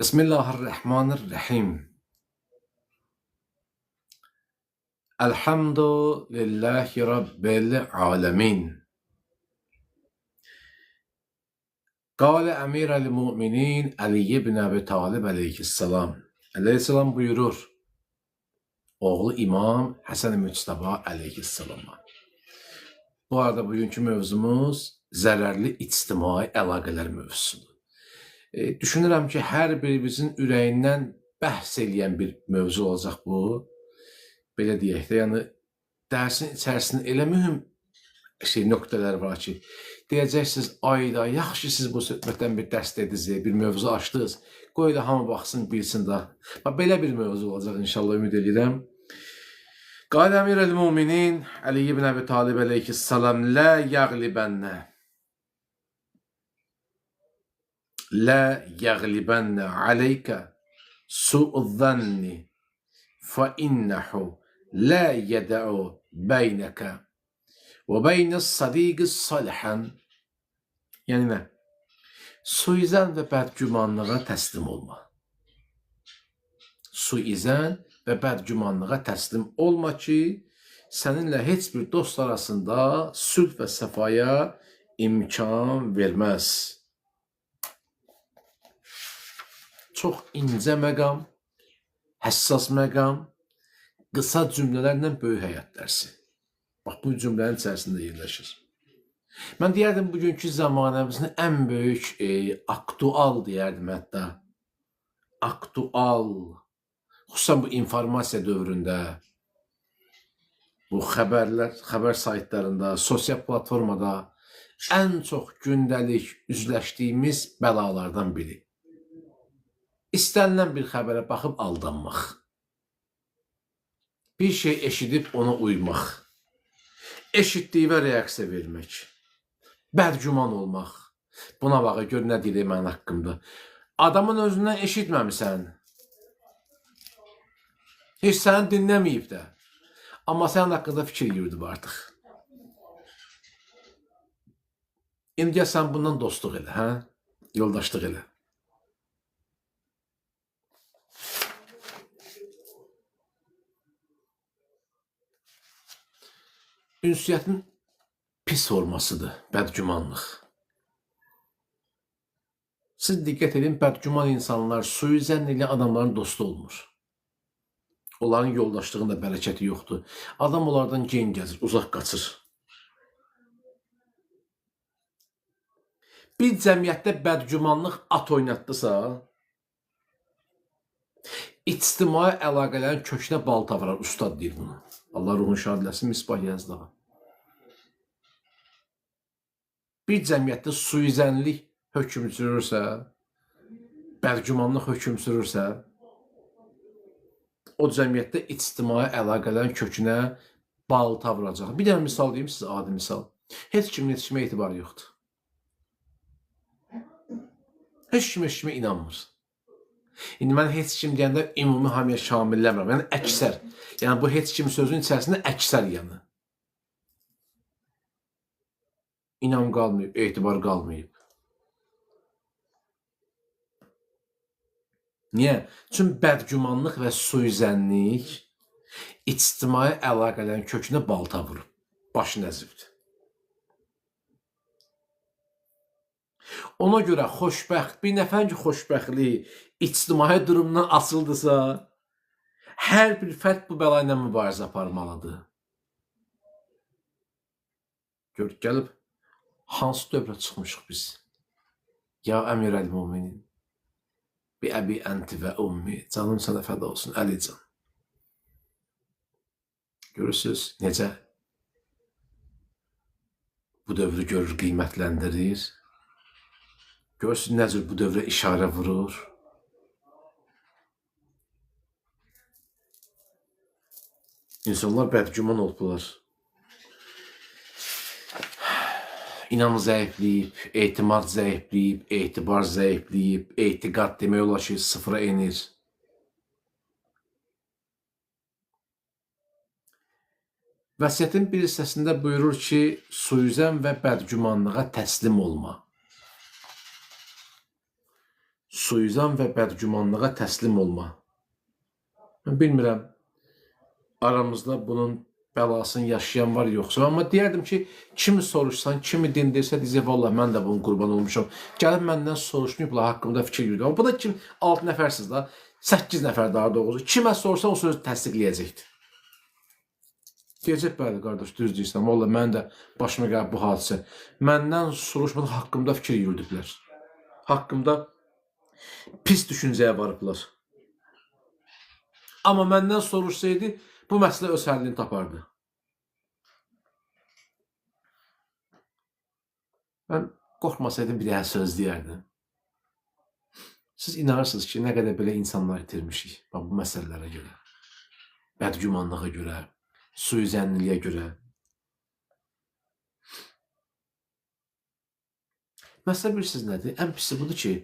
Bismillahirrahmanirrahim. Elhamdülillahi Rabbil alemin. Kâle emîrel müminin Ali ibn Ebi Talib aleyhisselam. Aleyhisselam buyurur. Oğlu İmam Həsən Müctəba aleyhisselama. Bu arada bugünkü mövzumuz zərərli ictimai əlaqələr mövzusudur. Düşünürəm ki, hər birimizin ürəyindən bəhs eləyən bir mövzu olacaq bu. Belə deyək də, yəni dərsin içərisində elə mühüm nöqtələr var ki, deyəcəksiniz, ayda, yaxşı siz bu söhbətdən bir dərs dediniz, bir mövzu açdınız, qoy da hamı baxsın, bilsin da. Belə bir mövzu olacaq inşallah, ümid edirəm. Qalə əmirəl müminin Ali ibn Əbi Talib aleyhisselam, lə yəğlibənnə aleykə su'z-zanni fa innehu la yeda'u beyneke ve beynes sadiqis salihan. Yəni nə? Suizən və bədgümanlığa təslim olma. Suizən və bədgümanlığa təslim olma ki, səninlə heç bir dost arasında sülh və səfaya imkan verməz. Çox incə məqam, həssas məqam, qısa cümlələrlə böyük həyat dərsi. Bax, bu cümlənin içərisində yerləşir. Mən deyərdim, bugünkü zamanımızın ən böyük aktual deyərdim hətta. Aktual. Xüsusən bu informasiya dövründə, bu xəbər saytlarında, sosial platformada ən çox gündəlik üzləşdiyimiz bəlalardan biri. İstənilən bir xəbərə baxıb aldanmaq. Bir şey eşidib ona uymaq. Eşitdiyinə reaksiya vermək. Bədgüman olmaq. Buna baxa, gör nə deyir mənim haqqımda. Adamın özündən eşitməmisən. Heç səni dinləməyib də. Amma sənin haqqında fikir yürüdüb artıq. İndi gəl sən bundan dostluq elə, hə? Yoldaşlıq elə. Ünsiyyətin pis formasıdır bədgümanlıq. Siz diqqət edin, bədgüman insanlar suizənli adamların dostu olmur. Onların yoldaşlığında bərəkəti yoxdur. Adam onlardan gen gəzir, uzaq qaçır. Bir cəmiyyətdə bədgümanlıq at oynatdısa, ictimai əlaqələrin kökünə balta vurar, ustad deyir bunu. Allah ruhunu şad eləsin, Misbah Yazdağa. Bir cəmiyyətdə suizənlik hökm sürürsə, bədgümanlıq hökm sürürsə, o cəmiyyətdə ictimai əlaqələrin kökünə balta vuracaq. Bir dənə misal deyim sizə, adi misal. Heç kimin heç kimə etibarı yoxdur. Heç kim heç kimə inanmır. İndi mən heç kim deyəndə ümumi hamiyə şamilləmirəm. Yəni əksər. Yəni bu heç kim sözünün içərisində əksər yəni. İnam qalmayıb, etibar qalmayıb. Niyə? Çünki bədgümanlıq və suizənlik ictimai əlaqələrin kökünə balta vurub. Başı nəzibdir. Ona görə xoşbəxt, bir nəfərin ki xoşbəxtliyi ictimai durumdan asıldısa, hər bir fərd bu bəla ilə mübarizə aparmalıdır. Gör, gəlib, hansı dövrə çıxmışıq biz? Ya əmirəl müminin, bi əbi ənti və ummi, canım sənə fəda olsun, Əlican. Görürsünüz, necə bu dövrü görür, qiymətləndirir. Görürsünüz, necə bu dövrə işarə vurur. İnsanlar bədgüman oldular. İnam zəifləyib, etimad zəifləyib, etibar zəifləyib, etiqad demək olar ki, sıfıra enir. Vəsiyyətin bir hissəsində buyurur ki, suizən və bədgümanlığa təslim olma. suizan və bədgümanlığa təslim olma. Mən bilmirəm, aramızda bunun bəlasını yaşayan var yoxsa, amma deyərdim ki, kimi soruşsan, kimi dindirsə, deyəcək, vallahi mən də bunun qurban olmuşam. Gəlib məndən soruşmayıblar, haqqımda fikir yürüdü. Amma bu da kim? 6 nəfərsiz da, 8 nəfər daha doğrusu. Kimə sorsa o sözü təsdiqləyəcəkdir. Deyəcək, bəli, qardaş, düz deyirsən. Vallahi mən də başıma gəlib bu hadisə. Məndən soruşmadan haqqımda fikir yürüdüblər. Haqqımda pis düşüncəyə varıblar. Amma məndən soruşsaydı, bu məsələ öz həllini tapardı. Mən qorxmasaydım bir daha söz deyərdim. Siz inanırsınız ki, nə qədər belə insanlar itirmişik bu məsələlərə görə. Bədgümanlığa görə, suizənliliyə görə. Məsələ bilirsiniz nədir? Ən pisi budur ki,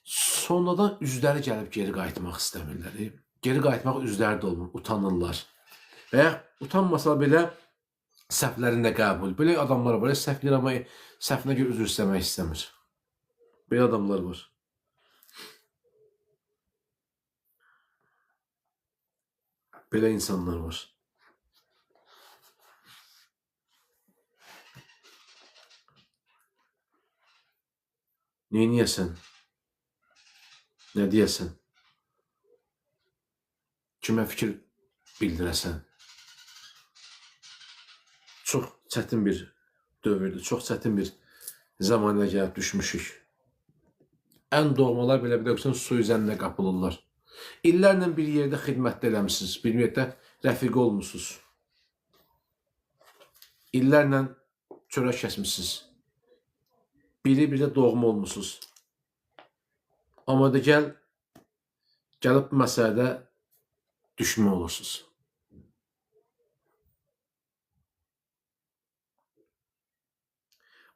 sonradan üzləri gəlib geri qayıtmaq istəmirlər. Geri qayıtmaq üzləri də olmur, utanırlar. Və ya utanmasa belə səhvlərində qəbul. Belə adamlar var, səhvləyir, amma səhvinə görə üzr istəmək istəmir. Belə adamlar var. Belə insanlar var. Neyniyəsən? Nə deyəsən? Kimə fikir bildirəsən? Çox çətin bir dövrdür, çox çətin bir zamana gəlib düşmüşük. Ən doğmalar belə bir də suizənlə qapılırlar. İllərlə bir yerdə xidmətdə eləmişsiniz, bir yerdə rəfiqə olmuşsunuz. İllərlə çörək kəsmişsiniz. Biri bir də doğma olmuşsunuz. Amma da gəlib bu məsələdə düşmə olursunuz.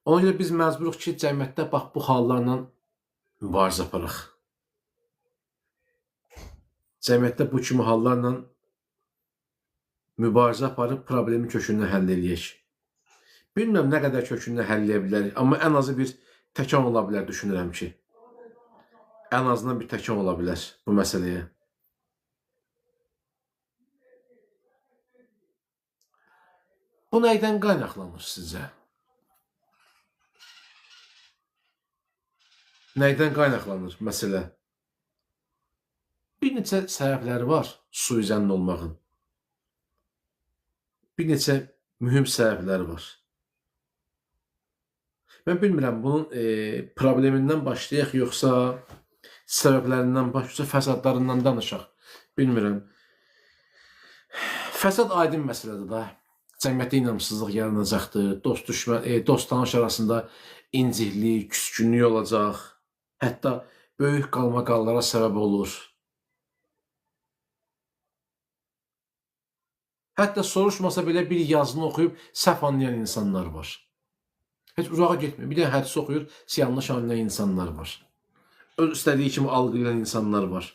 Ona görə biz məcburuq ki, cəmiyyətdə bax bu hallarla mübarizə aparaq. Cəmiyyətdə bu kimi hallarla mübarizə aparıb problemi kökündən həll eləyək. Bilmirəm nə qədər kökündən həll eləyə bilərik, amma ən azı bir təkan ola bilər düşünürəm ki. Ən azından bir təkan ola bilər bu məsələyə. Bu nəydən qaynaqlanır sizcə? Nəydən qaynaqlanır məsələ? Bir neçə səbəbləri var suizənli olmağın. Bir neçə mühüm səbəbləri var. Mən bilmirəm, bunun problemindən başlayaq, yoxsa səbəblərindən başlayaq, fəsadlarından danışaq. Bilmirəm. Fəsad aydın məsələdir da. Cəmiyyətdə inamsızlıq yaranacaqdır. Dost-tanış arasında inciklik, küskünlük olacaq. Hətta böyük qalmaqallara səbəb olur. Hətta soruşmasa belə bir yazını oxuyub səhv anlayan insanlar var. Heç uzağa getmir. Bir dənə hədisi oxuyur, yanlış anlayan insanlar var. Öz istədiyi kimi algılayan insanlar var.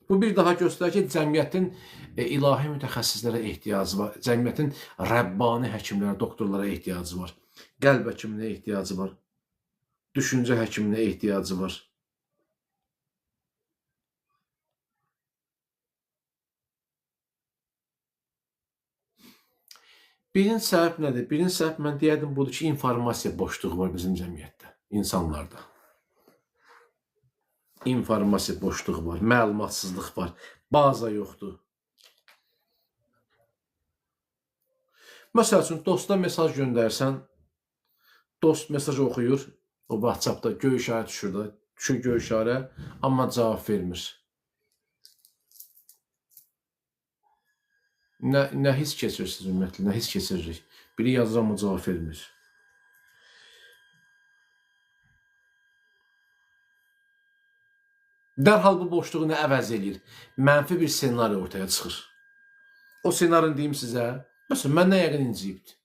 Bu bir daha göstərir ki, cəmiyyətin ilahi mütəxəssislərə ehtiyacı var. Cəmiyyətin Rəbbani həkimlərə, doktorlara ehtiyacı var. Qəlb həkiminə ehtiyacı var. Düşüncə həkiminə ehtiyacı var. Birinci səbəb nədir? Birinci səbəb mən deyərdim budur ki, informasiya boşluğu var bizim cəmiyyətdə, insanlarda. İnformasiya boşluğu var, məlumatsızlıq var, baza yoxdur. Məsəl üçün, dosta mesaj göndərsən, dost mesaj oxuyur, o WhatsAppda göy işarə düşür da, düşür göy işarə, amma cavab vermir. Nə hiss keçirirsiniz ümumiyyətlə, nə hiss keçiririk? Biri yazır, amma cavab vermir. Dərhal bu boşluğu nə əvəz edir? Mənfi bir senari ortaya çıxır. O senarini deyim sizə, məsələn, məndən yəqin inciyibdir.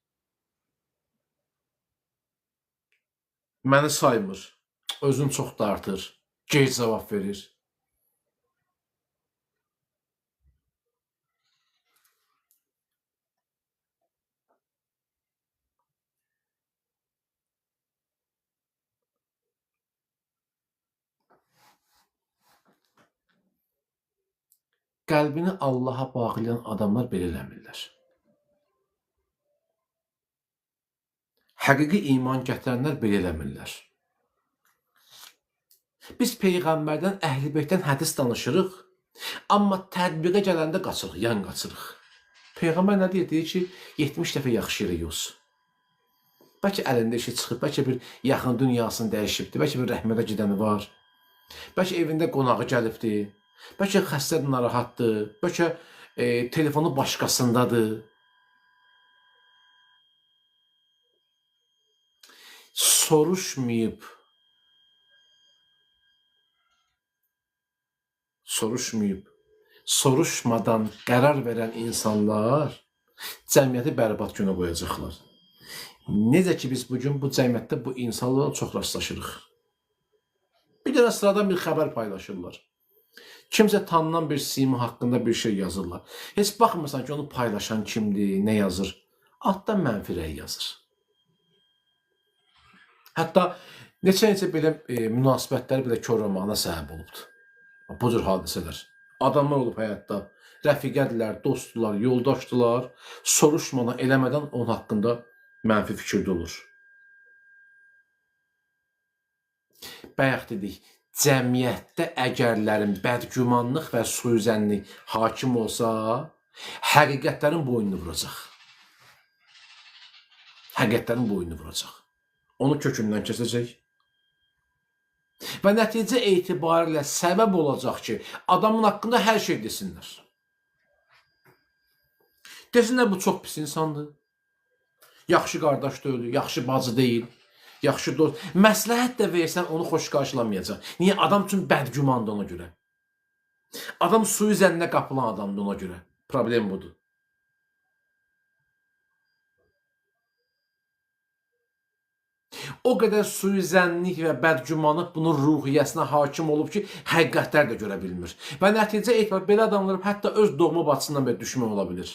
Məni saymır, özünü çox dartır, gec cavab verir. Qəlbini Allaha bağlayan adamlar belə eləmirlər. Həqiqi iman gətirənlər belə eləmirlər. Biz Peyğəmbərdən, Əhl-i Beytdən hədis danışırıq, amma tədbiqə gələndə qaçırıq, yan qaçırıq. Peyğəmbər nə deyir? Deyir ki, 70 dəfə yaxşı yerə yoz. Bəlkə əlində işi çıxıb, bəlkə bir yaxın dünyasını dəyişibdir, bəlkə bir rəhmətə gedəni var, bəlkə evində qonağı gəlibdir, bəlkə xəstədir, narahatdır, bəlkə telefonu başqasındadır. Soruşmadan qərar verən insanlar cəmiyyəti bərbad günə qoyacaqlar. Necə ki, biz bugün bu cəmiyyətdə bu insanlarla çox rastlaşırıq. Bir dənə sıradan bir xəbər paylaşırlar. Kimsə tanınan bir sima haqqında bir şey yazırlar. Heç baxmırsan ki, onu paylaşan kimdir, nə yazır? Altdan mənfi rəy yazır. Hətta neçə belə münasibətlər belə korlamağına səbəb olubdur. Bu cür hadisələr. Adamlar olub həyatda, rəfiqədirlər, dostdular, yoldaşdılar, soruşmadan, eləmədən onun haqqında mənfi fikirdə olur. Bayaq dedik, cəmiyyətdə əgərlərin bədgümanlıq və suizənlik hakim olsa, həqiqətlərin boynunu vuracaq. Həqiqətlərin boynunu vuracaq. Onu kökündən kəsəcək. Və nəticə etibarilə səbəb olacaq ki, adamın haqqında hər şey desinlər. Desinlər, bu çox pis insandır. Yaxşı qardaş deyil, yaxşı bacı deyil, yaxşı dost. Məsləhət də versən, onu xoş qarşılamayacaq. Niyə? Adam üçün bədgümandır ona görə. Adam suizənnə qapılan adamdır ona görə. Problem budur. O qədər suizənlik və bədgümanlıq bunun ruhiyyəsinə hakim olub ki, həqiqətlər də görə bilmir. Və nəticə etibarilə belə adamlar hətta öz doğma bacısından belə düşmən ola bilir.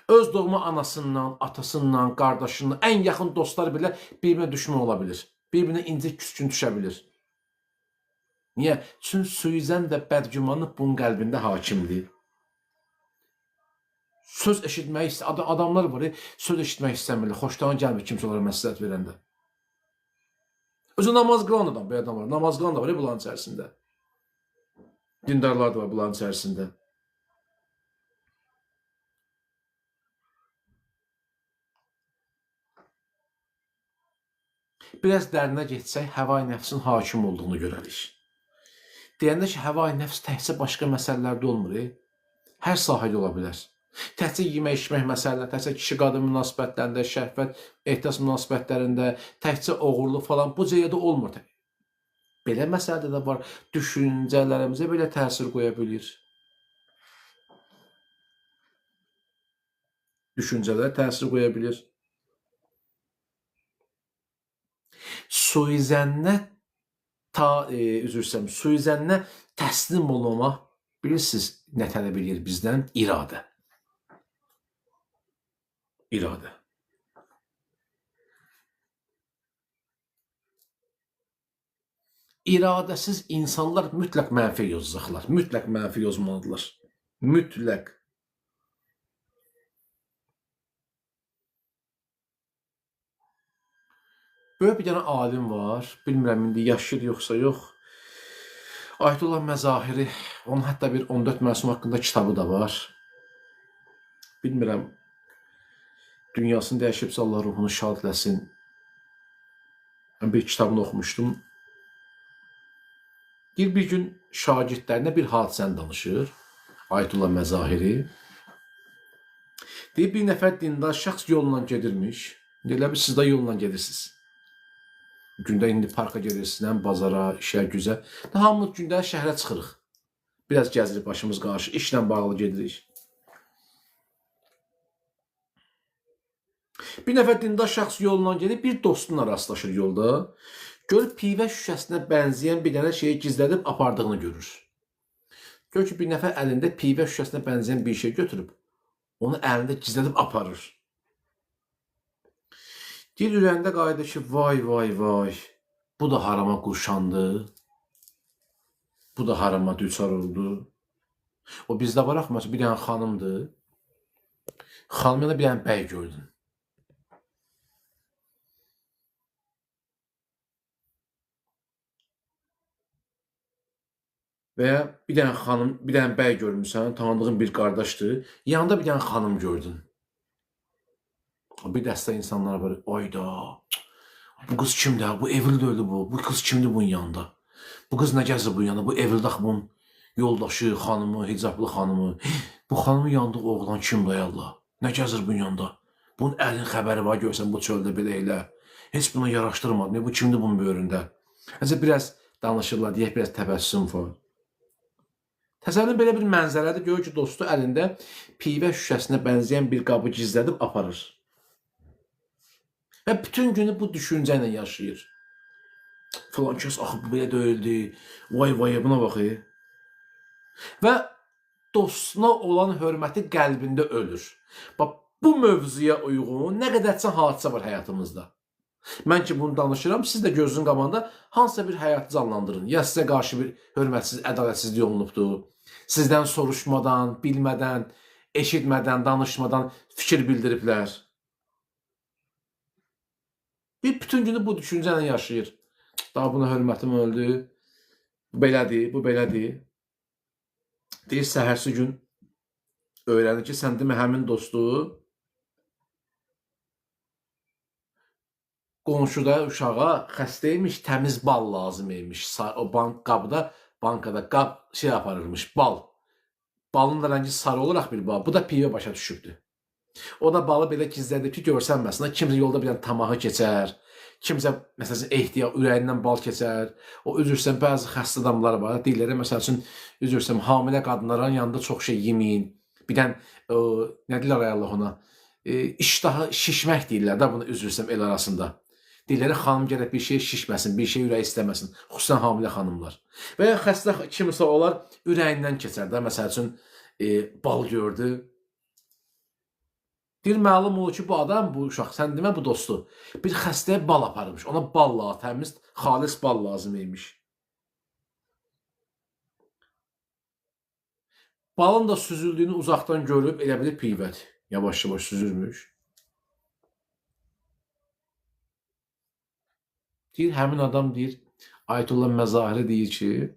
Öz doğma anasından, atasından, qardaşından, ən yaxın dostlar belə bir-birinə düşmən ola bilir. Bir-birinə incə küskün düşə bilir. Niyə? Çünki suizən və bədgümanlıq bunun qəlbində hakimdir. Söz eşitmək istəyir. Adamlar var, söz eşitmək istəmirlər. Xoşlarına gəlmir kimsə onlara məsləhət verəndə. Özü namaz qılan adam, belə adam var. Namaz qılan da var bunların içərisində. Dindarlar da var bunların içərisində. Biraz dərinə getsək, həva-i nəfsin hakim olduğunu görərik. Deyəndə ki, həva-i nəfs təhsə başqa məsələlərdə olmur. Hər sahədə ola bilər. Təhcə yemək, içmək məsələlər, təhcə kişi-qadın münasibətlərində, şəhvət, ehtiras münasibətlərində, təhcə oğurluq falan bu cəyədə olmur. Belə məsələdə də var, düşüncələrimizə belə təsir qoya bilir. Düşüncələrə təsir qoya bilir. Suizənnə təslim olmamaq, bilirsiniz, nə tələb edir bizdən? İradə. İradə. İradəsiz insanlar mütləq mənfi yozacaqlar. Mütləq mənfi yozmalıdırlar. Mütləq. Böyük bir dənə alim var. Bilmirəm, indi yaşayır yoxsa yox. Ayətullah Məzahiri, onun hətta bir 14 məsum haqqında kitabı da var. Bilmirəm, dünyasını dəyişibsə Allah ruhunu şad eləsin. Mən bir kitabını oxumuşdum. Bir gün şagirdlərinə bir hadisəni danışır. Ayətullah Məzahiri. Deyir, bir nəfər dindar şəxs yolla gedirmiş. Deyirlər, siz də yolla gedirsiniz. Gündə indi parka gedirsiniz, həm bazara, işə, güzə. Hamımız gündə şəhərə çıxırıq. Biraz gəzirik, başımız qarşı, işlə bağlı gedirik. Bir nəfər dindar şəxs yolla gedir, bir dostunla rastlaşır yolda. Görüb pivə şüşəsinə bənzəyən bir dənə şeyi gizlədib apardığını görür. Görür ki, bir nəfər əlində pivə şüşəsinə bənzəyən bir şey götürüb, onu əlində gizlədib aparır. Deyir, ürəyində qayıdır ki, vay, bu da harama qurşandı. Bu da harama düçar oldu. O bizdə var axı, bir dənə xanımdır. Xanımına bir dənə bəy gördün. Və ya bir dənə xanım, bir dənə bəy görmüsən, tanıdığın bir qardaşdır. Yanında bir dənə xanım gördün. Bir dəstə insanlar var. Ayda, bu qız kimdir? Bu evli öldü bu. Bu qız kimdir bunun yanında? Bu qız nə gəzir bunun yanında? Bu evli bunun yoldaşı, xanımı, hicablı xanımı. Bu xanımın yanında oğlan kimdir Allah? Nə gəzir bunun yanında? Bunun əlin xəbəri var, görsən bu çöldə belə elə. Heç buna yaraşdırmadı. Bu kimdir bunun böyründə? Hətta biraz danışırlar, deyək biraz təbəssüm var. Təsəvvürün belə bir mənzərədir, görür ki, dostu əlində pivə şüşəsinə bənzəyən bir qabı gizlədib aparır. Və bütün günü bu düşüncə ilə yaşayır. Filan kəs axı bu belə döyüldü, vay buna baxı. Və dostuna olan hörməti qəlbində ölür. Bax, bu mövzuya uyğun nə qədərcə hadisə var həyatımızda. Mən ki bunu danışıram, siz də gözünün qabağında hansısa bir həyatı canlandırın. Ya sizə qarşı bir hörmətsiz, ədalətsizlik olunubdur. Sizdən soruşmadan, bilmədən, eşitmədən, danışmadan fikir bildiriblər. Bir bütün günü bu düşüncə ilə yaşayır. Daha buna hörmətim öldü. Bu belədir, bu belədir. Deyir, səhərsi gün öyrənir ki, sən demə həmin dostu qonşuda uşağa xəstəymiş, təmiz bal lazım imiş. O qabda, bankada qab aparırmış, bal. Balın da rəngi sarı olaraq bir bal. Bu da pivə başa düşübdür. O da balı belə gizlədib ki, görsənməsin. Kimsə yolda bir dənə tamağı keçər. Kimsə, məsələn, ürəyindən bal keçər. O, üzürsən, bəzi xəstə adamlar var. Deyirlər, məsəl üçün, üzürsən, hamilə qadınların yanında çox şey yeməyin. Bir dən, nə deyirlər ayarlıq ona? İştahı şişmək deyirlər də, bunu üzürsəm el arasında. Deyirlər, xanım gərək bir şey şişməsin, bir şey ürək istəməsin. Xüsusən hamilə xanımlar. Və ya xəstə kimsə olar, ürəyindən keçər də, məsəl üçün, bal gördü. Deyir, məlum olur ki, bu adam, bu uşaq, sən demə bu dostu, bir xəstəyə bal aparmış. Ona bal lazım, təmiz, xalis bal lazım imiş. Balın da süzüldüyünü uzaqdan görüb, elə bilir pivədir. Yavaş-yavaş süzülmüş. Deyir, həmin adam deyir, Ayətullah Məzahiri deyir ki,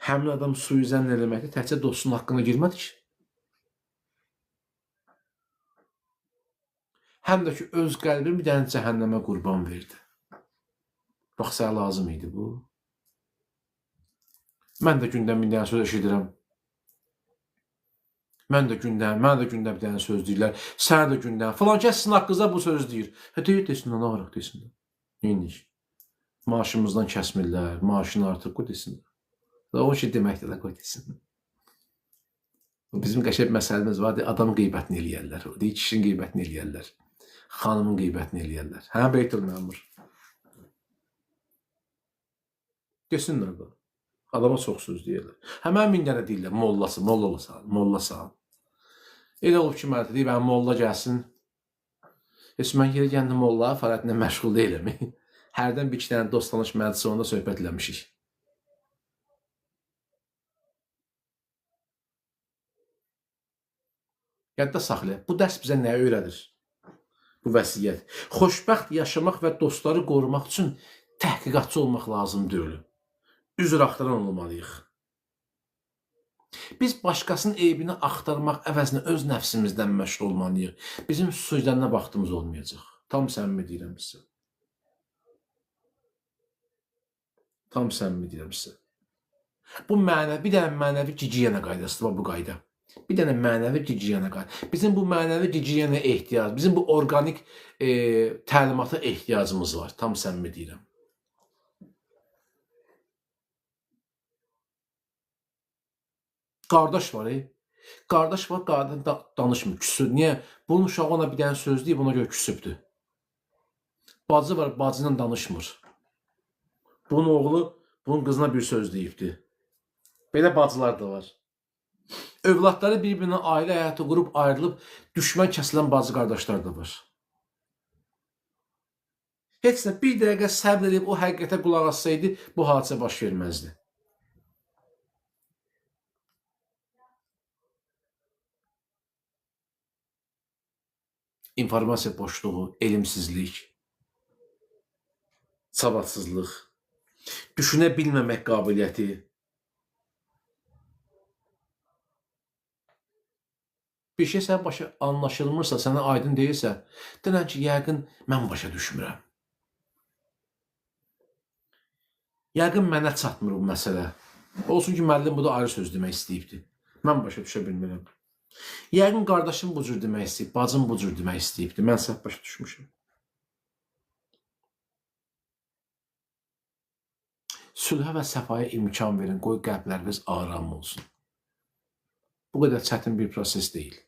həmin adam suizən eləməkdə təkcə dostunun haqqına girmədi ki. Həm də ki, öz qəlbini bir dənə cəhənnəmə qurban verdi. Bax, sənə lazım idi bu. Mən də gündən bir dənə söz eşidirəm. Mən də gündən bir dənə söz deyirlər. Sənə də gündən. Falan kəs sizin haqqınızda bu söz deyir. Deyir, desinlər, nə varaq desinlər. Neymiş? Maaşımızdan kəsmirlər, maaşını artıq qoy desinlər. O ki, deməkdir də qoy desinlər. Bizim qəşəng məsələmiz var, adam qeybətini eləyərlər. Deyir, kişinin qeybətini eləyərlər. Xanımın qeybətini eləyərlər. Hə, Beytul Məmur. Desinlər də. Adama çox söz deyirlər. Həmən min dənə deyirlər, mollasan. Elə olub ki, mənə deyir, molla gəlsin. Heç mən yerə gəldim molla, fəaliyyətinə məşğul deyiləm. Hərdən bir iki dənə dost tanış məclisi onda söhbət eləmişik. Yadda saxlayaq, bu dərs bizə nəyə öyrədir? Bu vəsiyyət. Xoşbəxt yaşamaq və dostları qorumaq üçün təhqiqatçı olmaq lazım deyil. Üzr axtaran olmalıyıq. Biz başqasının eybini axtarmaq əvəzinə öz nəfsimizdən məşğul olmalıyıq. Bizim sözlərinə vaxtımız olmayacaq. Tam səmimi deyirəm sizə. Tam səmimi deyirəm sizə. Bu bir dənə mənəvi gigiyena qaydasıdır bu qayda. Bir dənə mənəvi gigiyena qayda. Bizim bu mənəvi gigiyena ehtiyac, bizim bu orqanik təlimata ehtiyacımız var. Tam səmimi deyirəm. Qardaş var, qardaş var, qardaş danışmır, küsür. Niyə? Bunun uşağı ona bir dənə söz deyib, ona görə küsübdür. Bacı var, bacı ilə danışmır. Bunun oğlu, bunun qızına bir söz deyibdir. Belə bacılar da var. Övladları bir-birinə ailə həyatı qurub, ayrılıb, düşmən kəsilən bacı qardaşlar da var. Heç nə bir dəqiqə səbr edib, o həqiqətə qulaq assaydı, bu hadisə baş verməzdi. informasiya boşluğu, elmsizlik, savadsızlıq, düşünə bilməmək qabiliyyəti, bir şey sən başa anlaşılmırsa, sənə aydın deyilsə, denən ki, yəqin mən başa düşmürəm. Yəqin mənə çatmır bu məsələ. Olsun ki, müəllim bu da ayrı söz demək istəyibdi. Mən başa düşə bilmirəm. Yəqin qardaşım bu cür demək istəyib, bacım bu cür demək istəyibdi. Mən səhv başa düşmüşəm. Sülhə və səfaya imkan verin, qoy qəlbləriniz aram olsun. Bu qədər çətin bir proses deyil.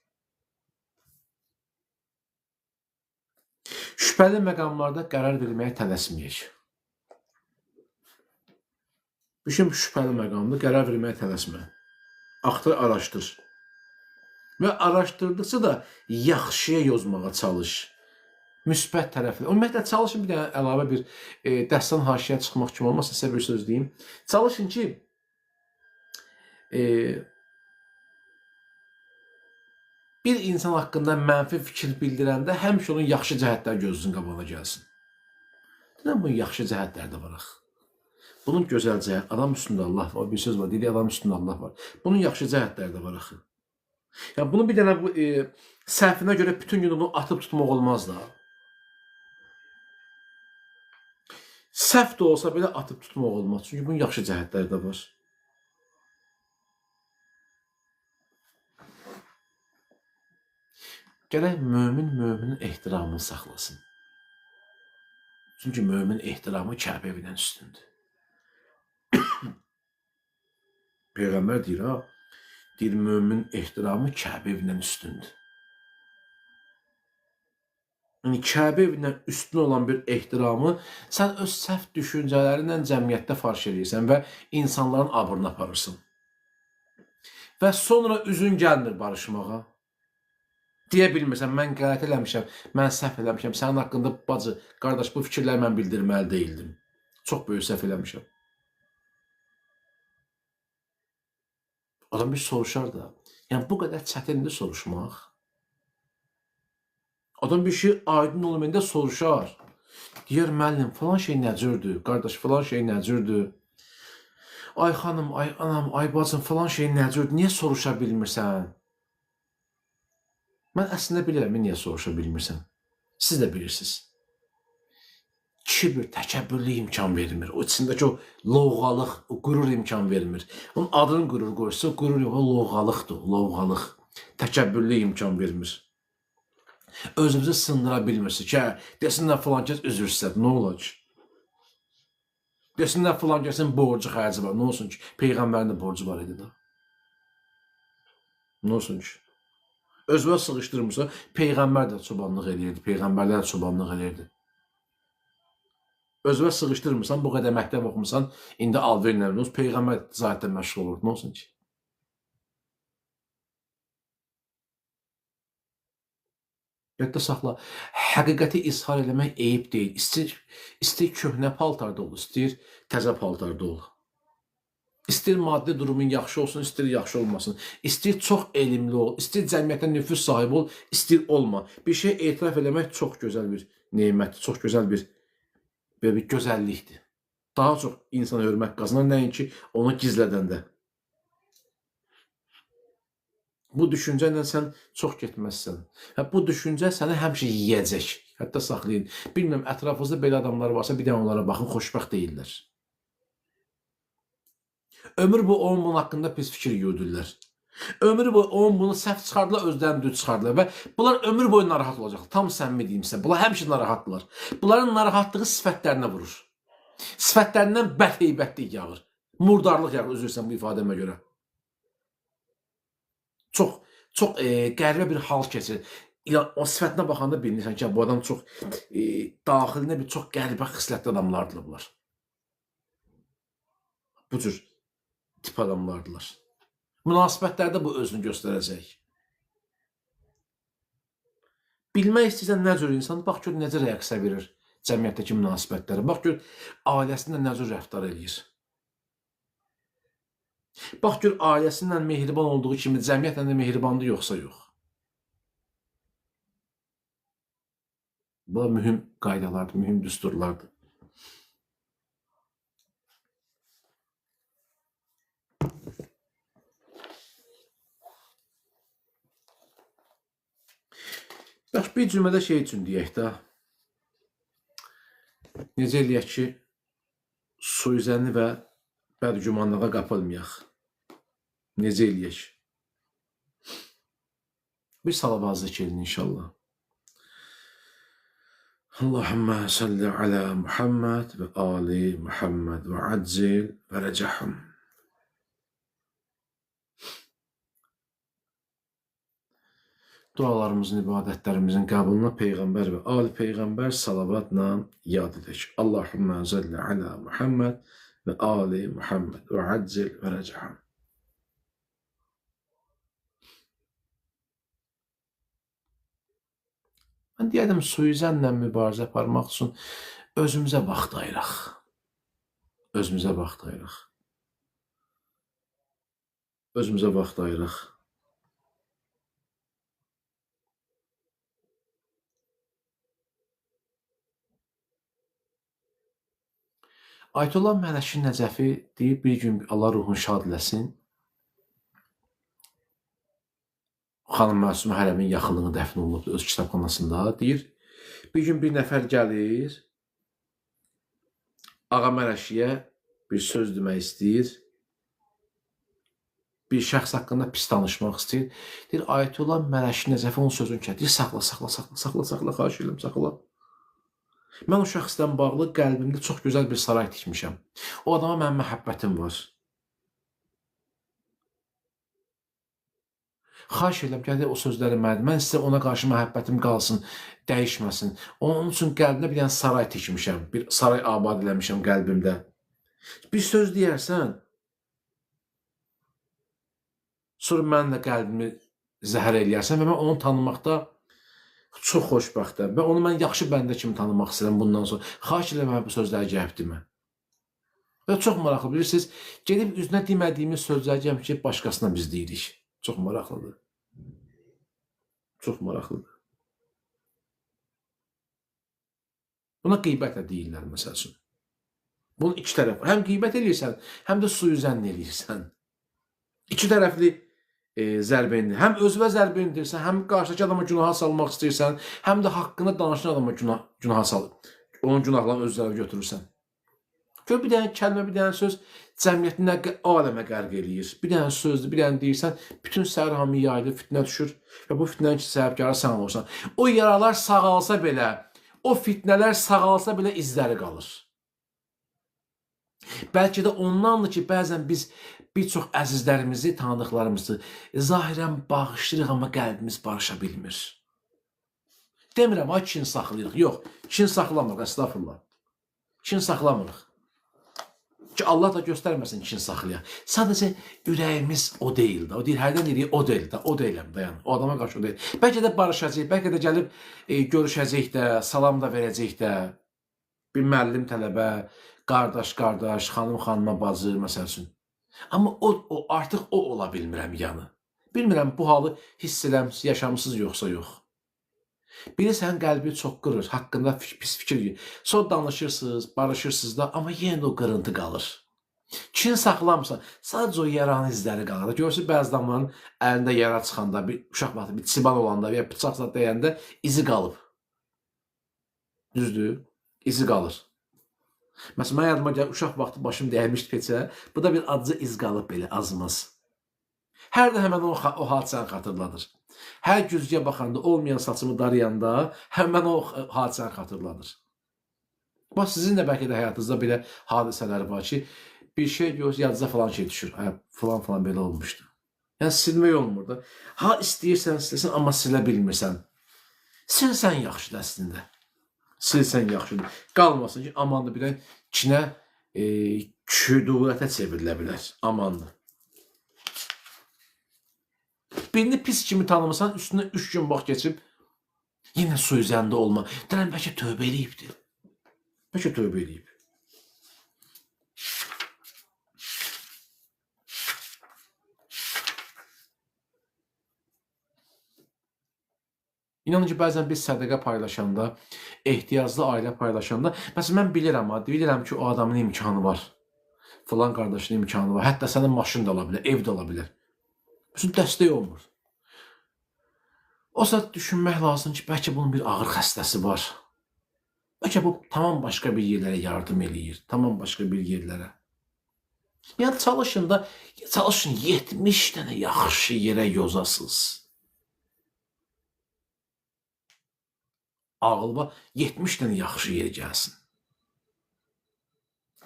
Şübhəli məqamlarda qərar verməyə tələsməyək. Bütün şübhəli məqamda qərar verməyə tələsmə. Axtar, araşdır. Və araşdırdıqca da yaxşıya yozmağa çalış. Müsbət tərəflə. Ümumiyyətlə, çalışın bir dənə əlavə bir dərsdən haşiyə çıxmaq kimi olmasa, sizə bir söz deyim. Çalışın ki, bir insan haqqında mənfi fikir bildirəndə həmişə onun yaxşı cəhətlər gözünün qabağına gəlsin. Deyilən, bunun yaxşı cəhətləri də var. Bunun gözəl cəhət, adam üstündə Allah var. Bir söz var, dedik, adam üstündə Allah var. Bunun yaxşı cəhətləri də var. Yəni, bunu bir dənə səhvinə görə bütün gün onu atıb tutmaq olmaz da. Səhv də olsa belə atıb tutmaq olmaz. Çünki bunun yaxşı cəhətləri də var. Gərək möminin ehtiramını saxlasın. Çünki mömin ehtiramı Kəbə evindən üstündür. Peyğəmbər deyir, deyir, mömin ehtiramı Kəbə evindən üstündür. Yəni, Kəbə evindən üstün olan bir ehtiramı sən öz səhv düşüncələrindən cəmiyyətdə farş edirsən və insanların abırını aparırsın. Və sonra üzün gəlmir barışmağa. Deyə bilmirsən, mən qələt eləmişəm, mən səhv eləmişəm, sənin haqqında bacı, qardaş, bu fikirləri mən bildirməli deyildim. Çox böyük səhv eləmişəm. Adam bir soruşar da, yəni bu qədər çətindir soruşmaq. Adam bir şey aydın olmayında soruşar. Deyər, müəllim, falan şey nəcürdür, qardaş, falan şey nəcürdür. Ay xanım, ay anam, ay bacım, falan şey nəcürdür, niyə soruşa bilmirsən? Mən əslində bilirəm, niyə soruşa bilmirsən. Siz də bilirsiniz. Kibir, təkəbbürlü imkan vermir. O içindəki o lovğalıq, o qürur imkan vermir. Onun adını qürur qoysa, qürur yox, o lovğalıqdır, lovğalıq. Təkəbbürlü imkan vermir. Özünüzü sındıra bilmirsiniz ki, desinlər filan kəs üzr istədi, nə olacaq? Desinlər filan kəsin borcu xərci var, nə olsun ki? Peyğəmbərin də borcu var idi da. Nə olsun ki? Özünə sığışdırmırsa, Peyğəmbər də çobanlıq edirdi, Peyğəmbərlər də çobanlıq edirdi. Özünə sığışdırmırsan, bu qədər məktəb oxumusan, indi alverlə, Peyğəmbər zahiddən məşğul olur, nə olsun ki? Yadda saxla, həqiqəti izhar eləmək eyib deyil. İstir köhnə paltarda ol, istir təzə paltarda ol. İstir maddi durumun yaxşı olsun, istir yaxşı olmasın. İstir çox elmli ol, istir cəmiyyətdə nüfuz sahibi ol, istir olma. Bir şey etiraf eləmək çox gözəl bir neymətdir, çox gözəl bir gözəllikdir. Daha çox insana hörmət qazanar, nəinki onu gizlədəndə. Bu düşüncə ilə sən çox getməzsən. Bu düşüncə səni həmişə yiyəcək. Hətta saxlayın. Bilmirəm, ətrafınızda belə adamlar varsa, bir də onlara baxın, xoşbəxt deyirlər. Ömür boyu onun bunun haqqında pis fikir yürüdürlər. Ömür boyu onun bunu səhv çıxardılar, özlərini düz çıxardılar və bunlar ömür boyu narahat olacaq. Tam səmimi deyim sizə, bunlar həmişə narahatdırlar. Bunların narahatlığı sifətlərinə vurur. Sifətlərindən bədheybətlik yağır. Murdarlıq yağır, üzrsən bu ifadəmə görə. Çox qəribə bir hal keçirir. O sifətinə baxanda bilinirsən ki, bu adam çox daxilində bir çox qəribə xislətli adamlardır bunlar. Bu cür tip adamlardılar. Münasibətlərdə bu özünü göstərəcək. Bilmək istəyirsən nə cür insan, bax gör necə reaksiya verir cəmiyyətdəki münasibətlərə. Bax gör ailəsində nə cür rəftar edir. Bax gör ailəsindən mehriban olduğu kimi cəmiyyətlə də mehribandır yoxsa yox. Bu mühüm qaydalardır, mühüm düsturlardır. Bax, bir cümlədə şey üçün deyək də, necə eləyək ki, suizəni və bədgümanlığa qapılmayaq. Necə eləyək? Bir salavat zikr edin inşallah. Allahümme salli ala Muhammed ve ali Muhammed ve aczil ve recahum. Dualarımızın, ibadətlərimizin qəbuluna Peyğəmbər və ali Peyğəmbər salavatla yad edək. Allahümme salli ala Muhammed ve ali Muhammed ve aczil ve recahum. Mən deyədim, suizənlə mübarizə aparmaq üçün özümüzə vaxt ayıraq. Özümüzə vaxt ayıraq. Özümüzə vaxt ayıraq. Ayətullah Mələşi Nəcəfi deyir, bir gün Allah ruhunu şad eləsin. Xanım Məsum Hərəmin yaxınlığına dəfn olunubdur öz kitabxanasında. Deyir, bir gün bir nəfər gəlir, Ağa Mələşiyə bir söz demək istəyir, bir şəxs haqqında pis danışmaq istəyir. Deyir, Ayətullah Mələşi Nəcəfi onun sözünü kədir. Deyir, saxla, xahiş edirəm, saxla. Mən o şəxsdən bağlı qəlbimdə çox gözəl bir saray tikmişəm. O adama mənim məhəbbətim var. Xahiş edirəm, gəlir o sözləri məndir. Mən sizə ona qarşı məhəbbətim qalsın, dəyişməsin. Onun üçün qəlbimdə bir dənə saray tikmişəm. Bir saray abad eləmişəm qəlbimdə. Bir söz deyərsən, sonra mən də qəlbimi zəhər eləyərsən və mən onu tanımaqda çox xoşbəxtəm və onu mən yaxşı bəndə kimi tanımaq istəyirəm bundan sonra. Xahiş edirəm bu sözləri gəlib demə. Və çox maraqlı, bilirsiniz, gedib üzünə demədiyimiz sözləri gəlib ki, başqasına biz deyirik. Çox maraqlıdır. Çox maraqlıdır. Buna qeybət də deyirlər, məsəl üçün. Bunun iki tərəfi. Həm qeybət eləyirsən, həm də suizən eləyirsən. İki tərəfli zərbə indir. Həm özünə zərbə indirsən, həm qarşıdakı adama günaha salmaq istəyirsən, həm də haqqında danışan adama günaha salır. Onun günahlarını özləri götürürsən. Gör, bir dənə kəlmə, bir dənə söz cəmiyyətin aləmə qərq eləyir. Bir dənə sözdür, bir dənə deyirsən, bütün səhər hamı yayılır, fitnə düşür və bu fitnənin ki, səbəbkarı sən olursan. O yaralar sağalsa belə, o fitnələr sağalsa belə izləri qalır. Bəlkə də ondandır ki, bəzən biz bir çox əzizlərimizi, tanıdıqlarımızı zahirən bağışlayırıq, amma qəlbimiz barışa bilmir. Demirəm, ay kin saxlayırıq. Yox, kin saxlamırıq, əstəğfurullah. Kin saxlamırıq. Ki, Allah da göstərməsin kin saxlayaq. Sadəcə ürəyimiz o deyil də. O deyil, hərdən deyirik, o deyil də, o deyiləm də, yəni. O adama qarşı o deyil. Bəlkə də barışacaq, bəlkə də gəlib görüşəcək də, salam da verəcək də. Bir müəllim tələbə, qardaş, xanım, bacı, məsəl üçün. Amma artıq o ola bilmirəm yanı. Bilmirəm, bu halı hiss yaşamısınız yoxsa yox. Biri sənin qəlbi çox qırır, haqqında pis fikir yiyir. Sonra danışırsınız, barışırsınız da, amma yenə də o qırıntı qalır. Kin saxlamırsan, sadəcə o yaranın izləri qalır. Görürsün, bəzi adamların əlində yara çıxanda, bir uşaq vaxtı, bir çiban olanda və ya bıçaq dəyəndə izi qalıb. Düzdür? İzi qalır. Məsələn, mən yadıma gəlir, uşaq vaxtı başım dəymişdi peçə, bu da bir acı iz qalıb belə, azmaz. Hər də həmən o hadisəni xatırladır. Hər güzgüyə baxanda, olmayan saçımı darayanda, həmən o hadisəni xatırladır. Bax, sizin də bəlkə də həyatınızda belə hadisələr var ki, bir şey görürsə, yadınıza falan şey düşür. Falan belə olmuşdu. Yəni, silmək olmur da. Ha, istəyirsən, amma silə bilmirsən. Silsən yaxşıdır əslində. Silsən yaxşıdır. Qalmasın ki, amandır, bir də kinə küdurətə çevrilə bilər. Amandır. Birini pis kimi tanımırsan, üstündə 3 gün vaxt geçib, yenə suizəndə olma. Deyirəm, bəlkə tövbə eləyibdir. Bəlkə tövbə eləyib. İnanın ki, bəzən biz sədəqə paylaşanda ehtiyaclı ailə paylaşanda, məsələn, mən bilirəm ki, o adamın imkanı var. Falan qardaşının imkanı var. Hətta sənin maşın da ola bilər, ev də ola bilər. Bütün dəstək olmur. O saat düşünmək lazım ki, bəlkə bunun bir ağır xəstəsi var. Bəlkə bu tamam başqa bir yerlərə yardım eləyir. Tamam başqa bir yerlərə. Yəni çalışın 70 dənə yaxşı yerə yozasınız. Ağılba 70 dənə yaxşı yer gəlsin.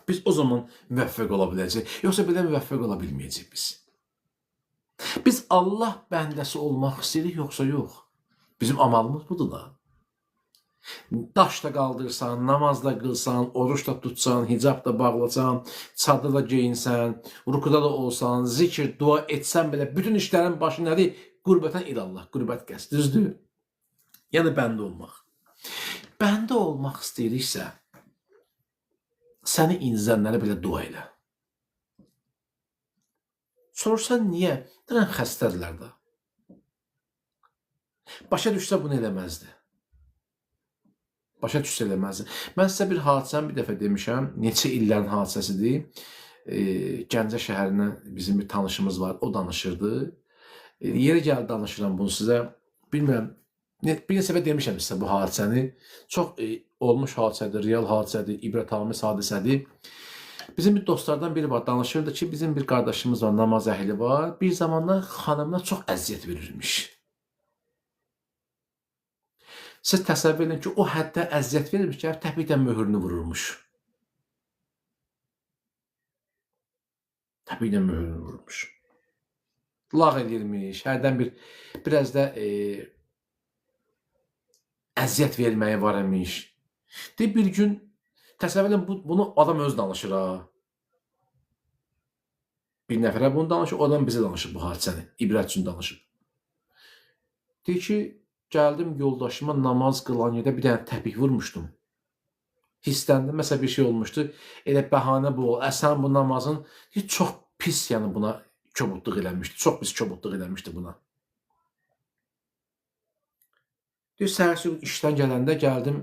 Biz o zaman müvəffəq ola biləcək. Yoxsa belə müvəffəq ola bilməyəcək biz. Biz Allah bəndəsi olmaq istəyirik, yoxsa yox. Bizim amalımız budur da. Daş da qaldırsan, namaz da qılsan, oruç da tutsan, hicab da bağlasan, çadır da geyinsən, rukuda da olsan, zikir, dua etsən belə, bütün işlərin başı nədir? Qürbətən ilallah, qürbət qəsd, düzdür? Yəni bəndə olmaq. Bəndə olmaq istəyiriksə, səni incizənlərə belə dua elə. Sorsan niyə? Deyən xəstədirlər də. Başa düşsə bunu eləməzdi. Başa düşsə eləməzdi. Mən sizə bir hadisəni bir dəfə demişəm. Neçə illərin hadisəsidir. Gəncə şəhərindən bizim bir tanışımız var. O danışırdı. Yeri gəldi danışıram bunu sizə. Bilmirəm. Bir neçə dəfə demişəm sizə bu hadisəni. Çox olmuş hadisədir, real hadisədir, ibrətamiz hadisədir. Bizim bir dostlardan biri var, danışırdı ki, bizim bir qardaşımız var, namaz əhli var. Bir zamanlar xanımına çox əziyyət verirmiş. Siz təsəvvür edin ki, o həddə əziyyət verirmiş ki, təpikdən möhürünü vururmuş. Təpikdən möhürünü vururmuş. Lağ edirmiş, hərdən biraz da əziyyət verməyi var imiş. Deyib bir gün, təsəvvür edin, bunu adam öz danışır ha. Bir nəfərə bunu danışır, o adam bizə danışır bu hadisəni, ibrət üçün danışır. Deyir ki, gəldim yoldaşıma namaz qılan yerdə bir dənə təpik vurmuşdum. Hissləndi, məsələ bir şey olmuşdu. Elə bəhanə bu, sən bu namazın çox pis, yəni buna kobudluq eləmişdi. Çox pis kobudluq eləmişdi buna. Deyir, səhərsi işdən gələndə gəldim,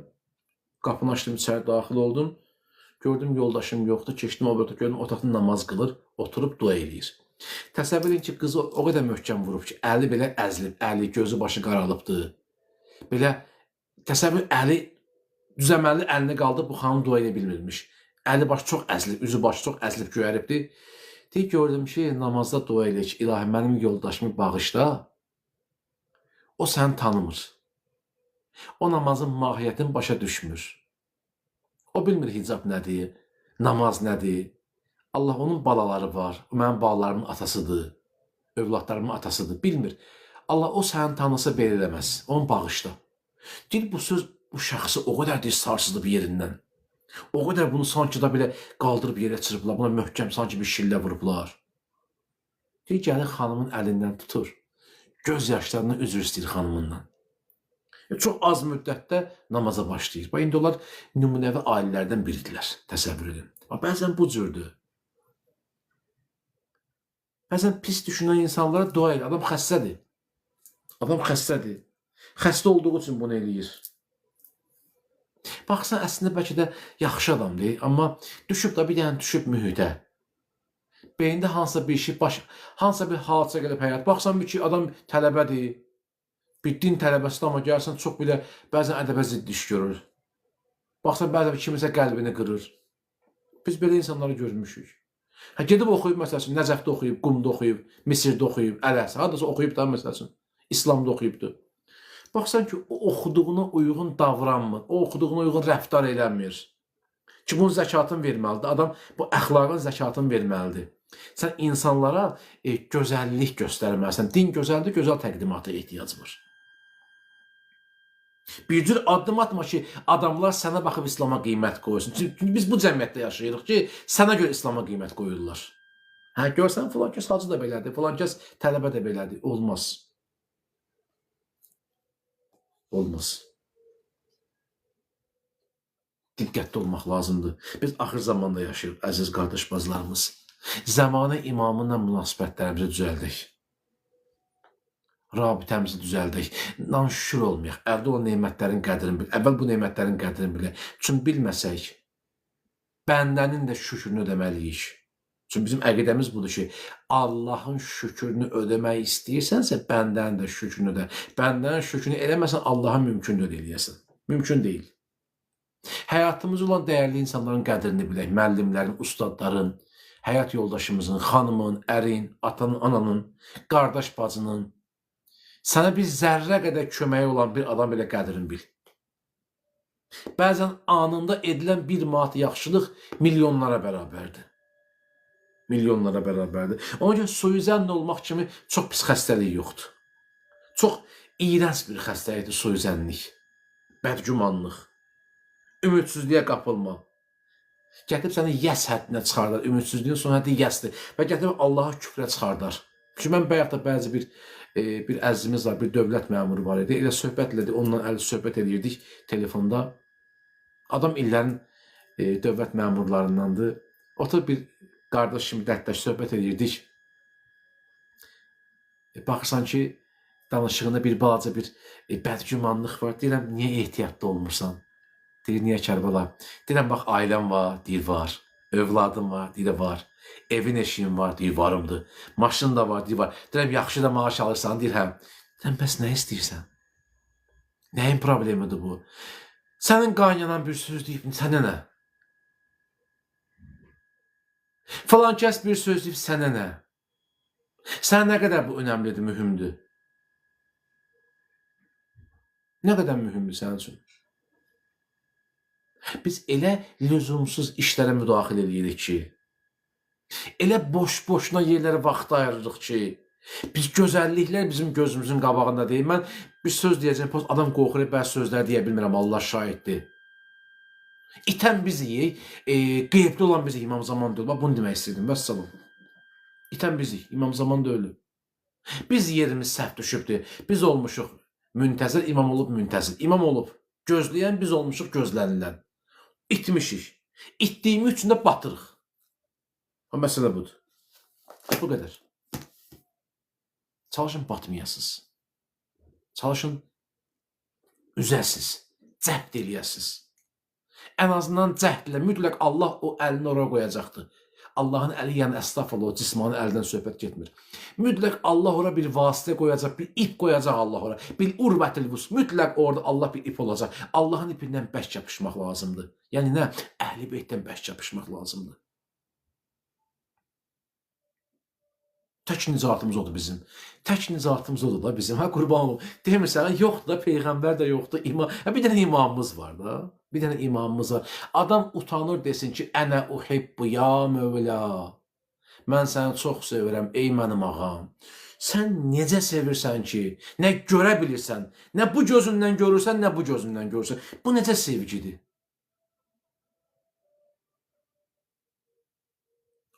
qapını açdım, içəri daxil oldum. Gördüm yoldaşım yoxdur, keçdim o bölümdə gördüm, otaqda namaz qılır, oturub dua eləyir. Təsəvvür edin ki, qızı o qədər möhkəm vurub ki, əli belə əzilib, əli, gözü başı qaralıbdır. Belə, təsəvvür, əli, düzəməlli əlini qaldırıb, bu xanım dua edə bilmirmiş. Əli başı çox əzilib, üzü başı çox əzilib, göyəribdir. Deyir, gördüm ki, namazda dua eləyir ki, ilahi, mənim yoldaşımı bağışla, o səni tanımır. O namazın mahiyyətini başa düşmür. O bilmir hicab nədir, namaz nədir. Allah onun balaları var, mənim balalarımın atasıdır, övladlarımın atasıdır, bilmir. Allah o səni tanısa belə eləməz, onu bağışla. Deyir, bu söz bu şəxsi o qədər deyir, sarsıdıb yerindən. O qədər bunu sanki da belə qaldırıb yerə çırpılar, buna möhkəm sanki bir şillə vurublar. Deyir, gəlir xanımın əlindən tutur, göz yaşlarından üzr istəyir xanımından. Çox az müddətdə namaza başlayır. İndi onlar nümunəvi ailələrdən biridirlər, təsəvvür edin. Bəzən bu cürdür. Bəzən pis düşünən insanlara dua edir. Adam xəstədir. Adam xəstədir. Xəstə olduğu üçün bunu eləyir. Baxsan, əslində bəlkə də yaxşı adamdır, amma düşüb da bir dənə düşüb mühitə. Beyində hansısa bir şey, hansısa bir hadisə gəlib həyat. Baxsan ki, adam tələbədir. Bir din tələbəsi amma gəlsən çox belə bəzən ədəbə ziddi iş görür. Baxsan bəzən kimisə qəlbini qırır. Biz belə insanları görmüşük. Gedib oxuyub məsələn, Nəcəfdə oxuyub, Qumda oxuyub, Misirdə oxuyub, Ələsə, haradasa oxuyub da məsələn, İslamda oxuyubdur. Baxsan ki, o oxuduğuna uyğun davranmır, o oxuduğuna uyğun rəftar eləmir. Ki, bunun zəkatını verməlidir. Adam bu əxlaqın zəkatını verməlidir. Sən insanlara gözəllik göstərməlisən. Din gözəldir, gözəl təqdimata ehtiyac var. Bir cür addım atma ki, adamlar sənə baxıb İslama qiymət qoyulsun. Çünki biz bu cəmiyyətdə yaşayırıq ki, sənə görə İslama qiymət qoyurlar. Hə, görsən, filan kəs hacı da belədir, filan kəs tələbə də belədir. Olmaz. Olmaz. Diqqətli olmaq lazımdır. Biz axır zamanda yaşayırıq, əziz qardaş bazılarımız. Zamanı imamınla münasibətlərimizi düzəldik. rabitəmizi düzəldək, naşükür olmayaq, əldə olan nemətlərin qədrini bil, əvvəl bu nemətlərin qədrini bilək. Çünki bilməsək, bəndənin də şükrünü ödəməliyik. Çünki bizim əqidəmiz budur ki, Allahın şükrünü ödəmək istəyirsənsə, bəndənin də şükrünü ödə. Bəndənin şükrünü eləməsən, Allaha mümkün eləyəsən. Mümkün deyil. Həyatımızda olan dəyərli insanların qədrini bilək, müəllimlərin, ustadların, həyat yoldaşımızın, xanımın, ərin, atanın, ananın, qardaş bacının, sənə bir zərrə qədər köməyi olan bir adam belə qədrini bil. Bəzən anında edilən bir manat yaxşılıq milyonlara bərabərdir. Milyonlara bərabərdir. Ona görə suizənd olmaq kimi çox pis xəstəlik yoxdur. Çox iyrənc bir xəstəlikdir suizənlik, bədgümanlıq, ümidsizliyə qapılma. Gətirib səni yəs həddinə çıxardar, ümidsizliyin son həddi yəsdir və gətirib Allaha küfrə çıxardar. Çünki mən bayaq da bəzi bir əzizimiz var, bir dövlət məmuru var idi. Elə söhbət elədi, onunla əli söhbət edirdik telefonda. Adam illərin dövlət məmurlarındandır. Otur bir qardaş kimi dərdləş söhbət edirdik. Baxırsan ki, danışığında bir balaca bir bədgümanlıq var. Deyirəm, niyə ehtiyatlı olmursan? Deyir, niyə Kərbəla? Deyirəm, bax, ailəm var, deyir, var. Övladım var, deyir, var. Evin eşiyim var, deyir, varımdır. Maşın da var, deyir, var. Deyirəm, yaxşı da maaş alırsan, deyir, hə. Deyirəm, bəs nə istəyirsən? Nəyin problemidir bu? Sənin qaynanan bir söz deyib, sənə nə? Falan kəs bir söz deyib, sənə nə? Sənə nə qədər bu önəmlidir, mühümdür? Nə qədər mühümdür sənin üçün? Biz elə lüzumsuz işlərə müdaxilə edirik ki, elə boş-boşuna yerlərə vaxt ayırırıq ki, biz gözəlliklər bizim gözümüzün qabağında deyil. Mən bir söz deyəcəm, adam qorxur, bəzi sözlər deyə bilmirəm, Allah şahiddir. İtən bizik, qeybli olan bizik, İmam Zaman da ölüb. Bunu demək istəyirdim, vəssalam. İtən bizik, İmam Zaman da ölüb. Biz yerimiz səhv düşübdür, biz olmuşuq müntəzir, imam olub müntəzir. İmam olub gözləyən, biz olmuşuq gözlənilən. İtmişik. İtdiyimi üçün də batırıq. O məsələ budur. Bu qədər. Çalışın batmayasınız. Çalışın üzəsiz, cəhd eləyəsiz. Ən azından cəhdlə mütləq Allah o əlini oraya qoyacaqdır. Allahın əli, yəni əstəğfurullah, o cismani əldən söhbət getmir. Mütləq Allah ora bir vasitə qoyacaq, bir ip qoyacaq Allah ora. Bir urvətil vus, mütləq orada Allah bir ip olacaq. Allahın ipindən bərk yapışmaq lazımdır. Yəni nə? Əhl-i beytdən bərk yapışmaq lazımdır. Tək nicatımız odur bizim. Tək nicatımız odur da bizim. Hə, qurban olum. Demirsən, yoxdur da, Peyğəmbər də yoxdur, imam. Bir dənə imamımız var da. Bir dənə imamımız var. Adam utanır desin ki, ənə uhibbu ya Mövla. Mən səni çox sevirəm, ey mənim ağam. Sən necə sevirsən ki, nə görə bilirsən, nə bu gözündən görürsən, nə bu gözündən görürsən. Bu necə sevgidir?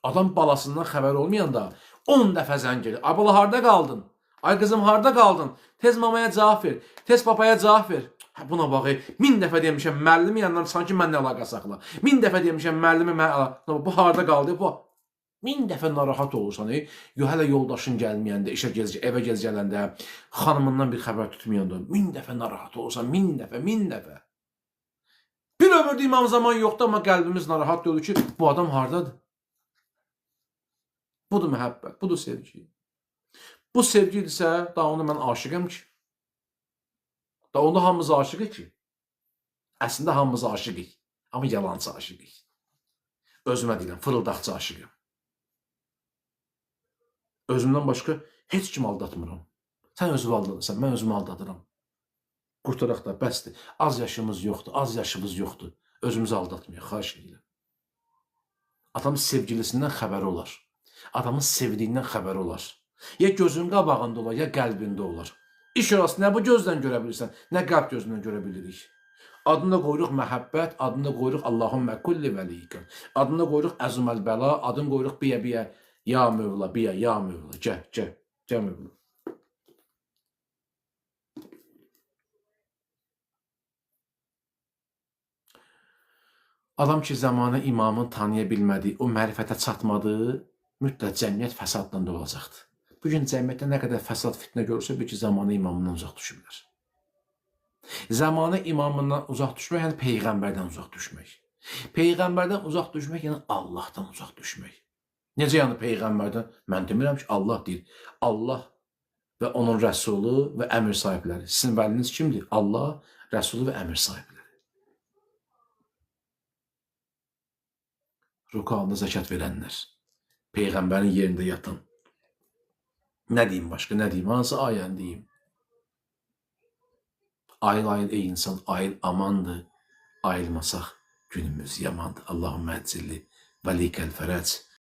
Adam balasından xəbər olmayanda 10 dəfə zəng gedir. Ay bala, harda qaldın? Ay qızım, harda qaldın? Tez mamaya cavab ver. Tez papaya cavab ver. Buna bax, 1000 dəfə demişəm, müəllimi yanından sanki mənlə əlaqə saxla. 1000 dəfə demişəm, müəllimi bu harda qaldı? Bu 1000 dəfə narahat olursan, hələ yoldaşın gəlməyəndə, işə evə gez gələndə, xanımından bir xəbər tutmayanda, 1000 dəfə narahat olursan, 1000 dəfə, 1000 dəfə. Bir ömürdə İmam Zaman yoxdur, amma qəlbimiz narahat olur ki, bu adam hardadır? Budur məhəbbət, budur sevgi. Bu sevgidirsə, daha onu mən aşıqəm ki. Da onda hamımız aşıqıq ki. Əslində hamımız aşıqıq. Amma yalancı aşıqıq. Özümə deyiləm, fırıldaqçı aşıqım. Özümdən başqa heç kim aldatmıram. Sən özünü aldadırsan, mən özümü aldadıram. Qurtaraq da, bəsdir. Az yaşımız yoxdur, az yaşımız yoxdur. Özümüzü aldatmayaq, xahiş edirəm. Adamın sevgilisindən xəbəri olar. Adamın sevdiyindən xəbəri olar. Ya gözün qabağında olar, ya qəlbində olar. İş orası nə bu gözdən görə bilirsən, nə qəlb gözündən görə bilirik. Adını qoyuruq məhəbbət, adını qoyuruq Allahümmə kulli vəliykəm. Adını qoyuruq əzməl bəla, adını qoyuruq biyə, ya Mövla, biyə, ya Mövla, gəl Mövla. Adam ki, zamanı imamın tanıya bilmədiyi, o mərifətə çatmadığı, mütləq cəmiyyət fəsadla da olacaqdır. Bugün cəmiyyətdə nə qədər fəsad fitnə görürsə, bil ki, zamanı imamından uzaq düşürlər. Zamanı imamından uzaq düşmək, yəni Peyğəmbərdən uzaq düşmək. Peyğəmbərdən uzaq düşmək, yəni Allahdan uzaq düşmək. Necə yəni Peyğəmbərdən? Mən demirəm ki, Allah deyir. Allah və onun rəsulu və əmir sahibləri. Sizin vəliniz kimdir? Allah, rəsulu və əmir sahibləri. Ruku halında zəkat verənlər. Peyğəmbərin yerində yatan. Nə deyim başqa, nə deyim? Hansı ayəni deyim? Ayıl ey insan, ayıl amandır. Ayılmasaq günümüz yamandır. Allahümmə əccilli və likəl fərəc.